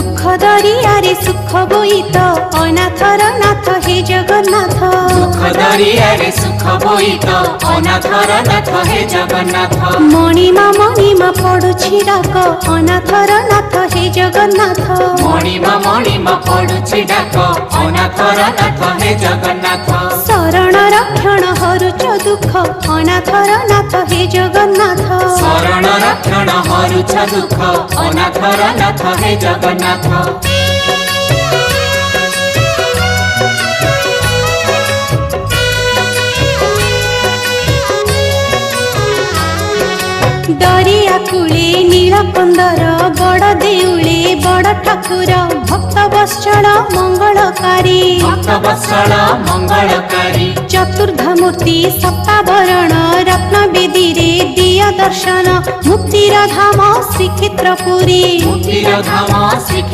दुख दरियारे सुख बोईत अनाथर नाथ हे जगन्नाथ। दुख दरियारे सुख बोईत अनाथर नाथ हे जगन्नाथ। मणिमा पडुछि डाक अनाथर नाथ हे जगन्नाथ। मणिमा पडुछि डाक अनाथर नाथ हे जगन्नाथ। शरण रक्षण हरुच दुख अनाथर नाथ हे जगन्नाथ। शरण रक्षण हरुच दुख अनाथर नाथ हे जगन्नाथ। दरिया कूले नीलकंदर बड़ देउले बड़ ठाकुर भक्त वत्सल मंगलकारी। भक्त वत्सल मंगलकारी। चतुर्धमूर्ति सप्तावरण रत्न बेदी रे दिय दर्शन मुक्तिर धाम श्रीक्षेत्रपुरी। मुक्तिर धाम श्री